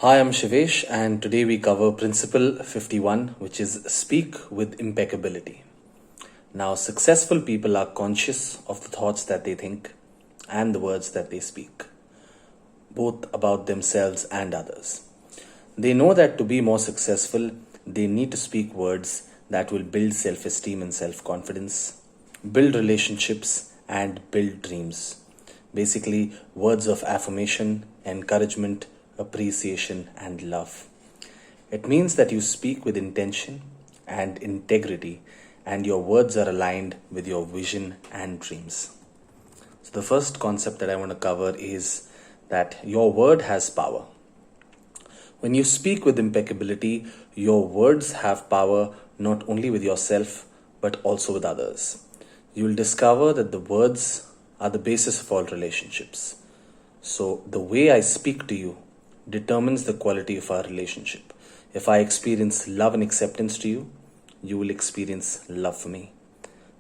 Hi, I'm Shivesh, and today we cover Principle 51, which is Speak with Impeccability. Now, successful people are conscious of the thoughts that they think and the words that they speak, both about themselves and others. They know that to be more successful, they need to speak words that will build self esteem and self confidence, build relationships, and build dreams. Basically, words of affirmation, encouragement, appreciation, and love. It means that you speak with intention and integrity, and your words are aligned with your vision and dreams. So, the first concept that I want to cover is that your word has power. When you speak with impeccability, your words have power not only with yourself but also with others. You will discover that the words are the basis of all relationships. So, the way I speak to you determines the quality of our relationship. If I experience love and acceptance to you, you will experience love for me.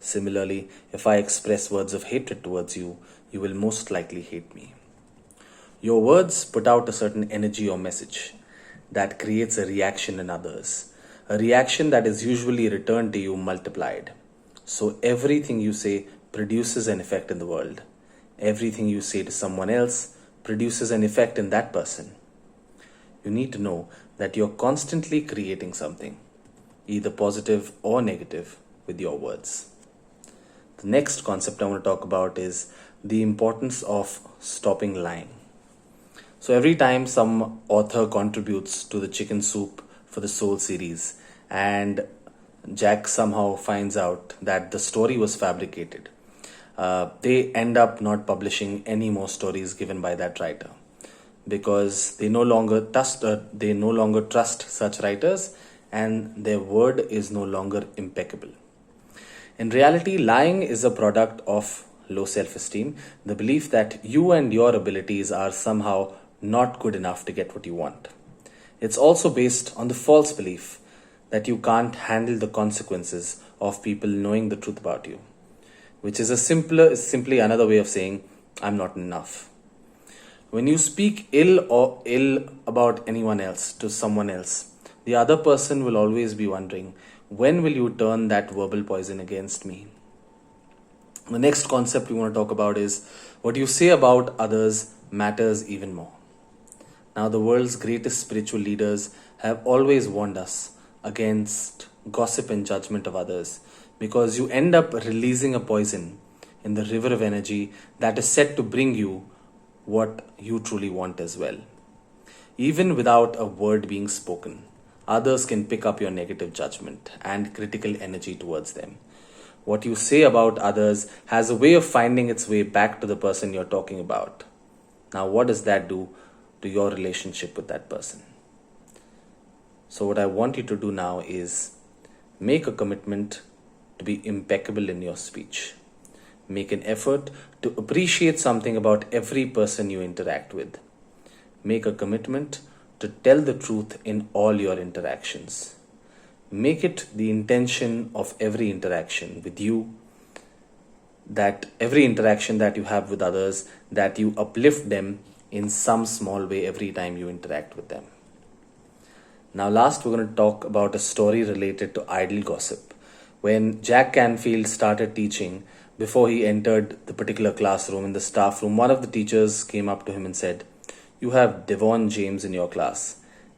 Similarly, if I express words of hatred towards you, you will most likely hate me. Your words put out a certain energy or message that creates a reaction in others, a reaction that is usually returned to you multiplied. So everything you say produces an effect in the world. Everything you say to someone else produces an effect in that person. You need to know that you're constantly creating something, either positive or negative, with your words. The next concept I want to talk about is the importance of stopping lying. So every time some author contributes to the Chicken Soup for the Soul series and Jack somehow finds out that the story was fabricated, they end up not publishing any more stories given by that writer because they no longer trust such writers, and their word is no longer impeccable. In reality, lying is a product of low self esteem, the belief that you and your abilities are somehow not good enough to get what you want. It's also based on the false belief that you can't handle the consequences of people knowing the truth about you, which is simply another way of saying, I'm not enough. When you speak ill about anyone else to someone else, the other person will always be wondering, when will you turn that verbal poison against me? The next concept we want to talk about is what you say about others matters even more. Now, the world's greatest spiritual leaders have always warned us against gossip and judgment of others because you end up releasing a poison in the river of energy that is set to bring you what you truly want as well. Even without a word being spoken, others can pick up your negative judgment and critical energy towards them. What you say about others has a way of finding its way back to the person you're talking about. Now, what does that do to your relationship with that person? So, what I want you to do now is make a commitment to be impeccable in your speech. Make an effort to appreciate something about every person you interact with. Make a commitment to tell the truth in all your interactions. Make it the intention of every interaction with you, that every interaction that you have with others, that you uplift them in some small way every time you interact with them. Now, last, we're going to talk about a story related to idle gossip. When Jack Canfield started teaching, before he entered the particular classroom, in the staff room, one of the teachers came up to him and said, "You have Devon James in your class.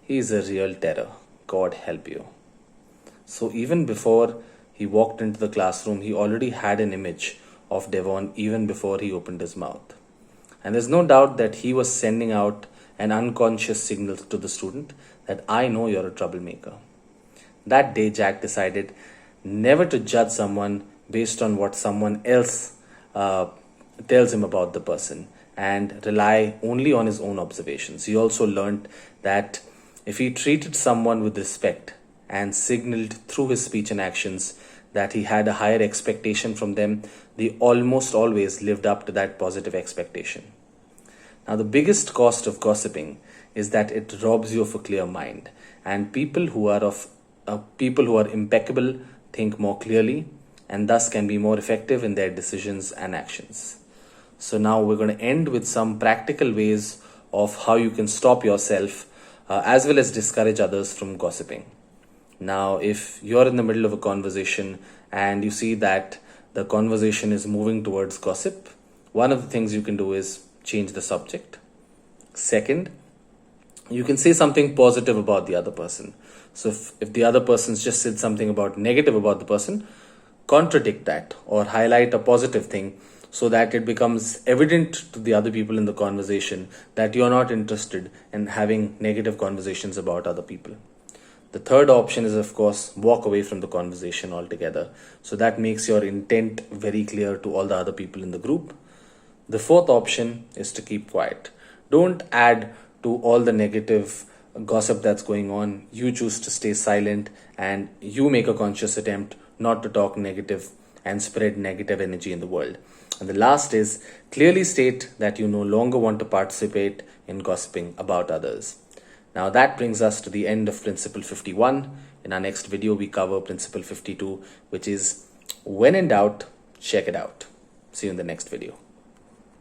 He is a real terror. God help you." So even before he walked into the classroom, he already had an image of Devon even before he opened his mouth. And there's no doubt that he was sending out an unconscious signal to the student that I know you're a troublemaker. That day, Jack decided never to judge someone based on what someone else tells him about the person and rely only on his own observations. He also learned that if he treated someone with respect and signaled through his speech and actions that he had a higher expectation from them, they almost always lived up to that positive expectation. Now, the biggest cost of gossiping is that it robs you of a clear mind, and people who are impeccable think more clearly and thus can be more effective in their decisions and actions. So now we're going to end with some practical ways of how you can stop yourself as well as discourage others from gossiping. Now, if you're in the middle of a conversation and you see that the conversation is moving towards gossip, one of the things you can do is change the subject. Second, you can say something positive about the other person. So if the other person's just said something about negative about the person, contradict that or highlight a positive thing so that it becomes evident to the other people in the conversation that you're not interested in having negative conversations about other people. The third option is, of course, walk away from the conversation altogether. So that makes your intent very clear to all the other people in the group. The fourth option is to keep quiet. Don't add to all the negative gossip that's going on. You choose to stay silent and you make a conscious attempt not to talk negative and spread negative energy in the world. And the last is clearly state that you no longer want to participate in gossiping about others. Now that brings us to the end of Principle 51. In our next video, we cover Principle 52, which is when in doubt, check it out. See you in the next video.